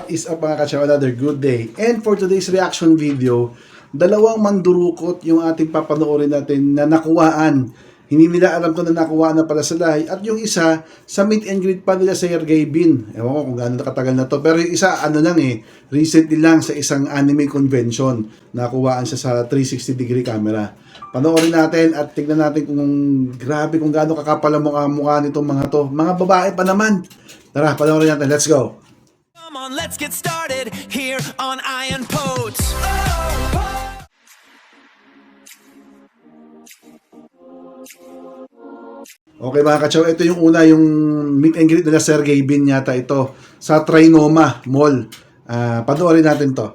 What is up mga kachaw? Another good day. And for today's reaction video, dalawang mandurukot yung ating papanoorin natin na nakuhaan. Hindi nila alam to na nakuhaan na pala sila. At yung isa, sa meet and greet pa nila sa Sergey Bin. Ewan ko kung gaano nakatagal na to. Pero yung isa, recently lang sa isang anime convention. Nakuhaan siya sa 360-degree camera. Panoorin natin at tignan natin kung grabe kung gaano kakapal ang mukha nitong mga to. Mga babae pa naman. Tara, panoorin natin. Let's go! Come on, let's get started here on Iron Poets. Okay mga kachaw, ito yung una, yung meet and greet nila Sergey Bin yata ito sa Trinoma Mall. Panoorin natin to.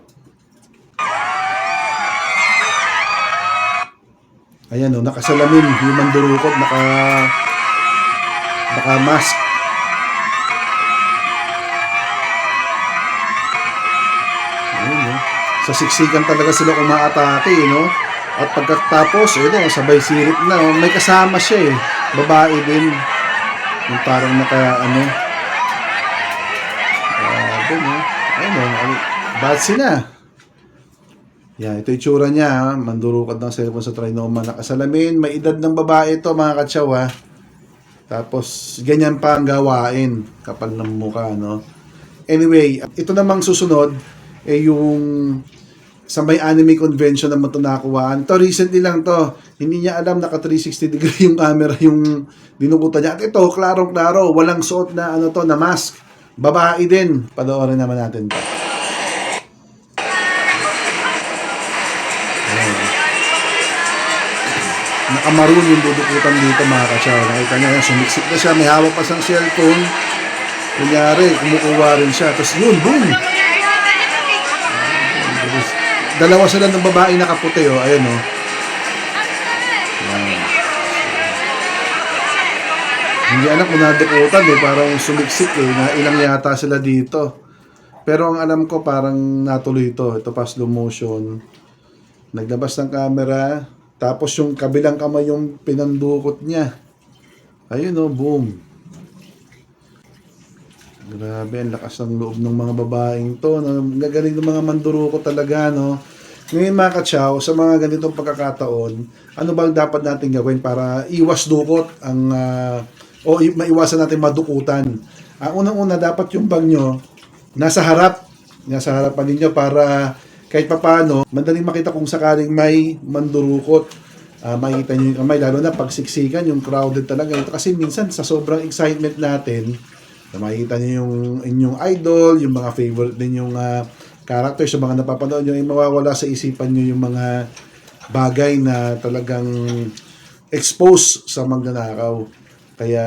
Ayan o, nakasalamin, yung mandurukot, naka-mask. Ayun, no? Sa siksikan talaga sila umaatake, no? At pagkatapos, ayun, sabay sirit na, oh. May kasama siya eh. Babae din. Yung parang grabe, no? Ayun, batsi na. Yan, ito yung tsura niya, mandurukad ng cellphone sa Trinoma, nakasalamin, may edad ng babae ito mga katsaw, ha. Tapos, ganyan pa ang gawain, kapal ng mukha, no. Anyway, ito namang susunod, yung sa may anime convention na matunakuhaan. Ito, recently lang to. Hindi niya alam, naka 360 degree yung camera, yung dinukutan niya. At ito, klarong-klaro, walang suot na, na mask. Babae din. Panoorin naman natin to. Nakamaroon yung dudukutan dito mga kachaw. Nakita niya yan, sumiksik na siya, may hawak pa siyang cellphone. Kunyari, kumukuha rin siya. Tapos yun, boom! Dalawa sila ng babae nakaputi, oh. Ayan, oh. Ayan. Hindi anak kung nadukutan, eh. Parang sumiksik, eh. Ilang yata sila dito. Pero ang alam ko, parang natuloy ito. Ito pa, slow motion. Naglabas ng camera. Tapos yung kabilang kamay yung pinandukot niya. Ayun, oh, boom. Grabe, ang lakas ng loob ng mga babaeng to. Gagaling ng mga mandurukot talaga, no? Ngayon mga kachaw, sa mga ganitong pagkakataon, ano ba dapat natin gawin para iwas dukot o maiwasan natin madukutan? Unang-una, dapat yung bag nyo nasa harapan ninyo para kahit papaano, madaling makita kung sakaling may mandurukot. Makikita nyo yung kamay, lalo na pagsiksikan, yung crowded talaga. Ito kasi minsan sa sobrang excitement natin, makikita nyo yung inyong idol, yung mga favorite din yung characters, yung mga napapanood nyo, ay mawawala sa isipan nyo yung mga bagay na talagang expose sa magnanakaw. Kaya,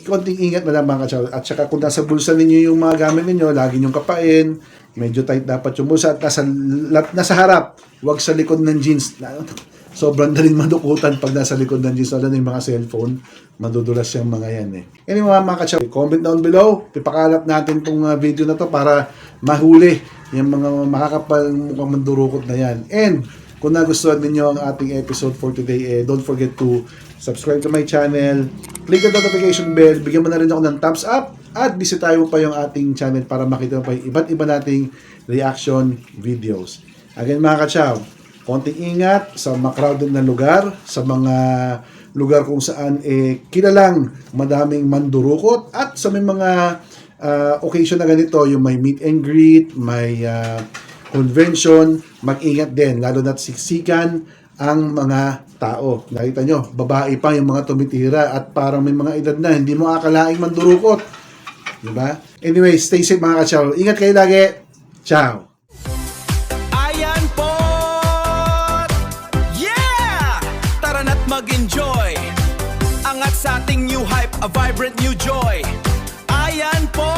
konting ingat na lang mga kachaw. At saka kung nasa bulsa ninyo yung mga gamit ninyo, lagi nyong kapain, medyo tight dapat yung bulsa, at nasa harap, huwag sa likod ng jeans. Sobrang daling madukutan pag nasa likod ng jeans, lalo na yung mga cellphone, madudulas yung mga yan eh. Anyway mga kachaw, comment down below, ipakalat natin itong video na to para mahuli yung mga makakapal mukhang mandurukot na yan. And kung nagustuhan ninyo ang ating episode for today, don't forget to subscribe to my channel, click the notification bell, bigyan mo na rin ako ng thumbs up, at bisitahin mo pa yung ating channel para makita mo pa yung iba't iba nating reaction videos. Again mga kachaw, konting ingat sa mga crowded na lugar, sa mga lugar kung saan kilalang madaming mandurukot, at sa may mga occasion na ganito, yung may meet and greet, may convention, mag-ingat din, lalo na't siksikan ang mga tao. Nakita nyo, babae pa yung mga tumitira at parang may mga edad na, hindi mo akalaing mandurukot. Diba? Anyway, stay safe mga kachaw. Ingat kayo lagi. Ciao! Mag-enjoy, angat sa ating new hype, a vibrant new joy. Ayan po.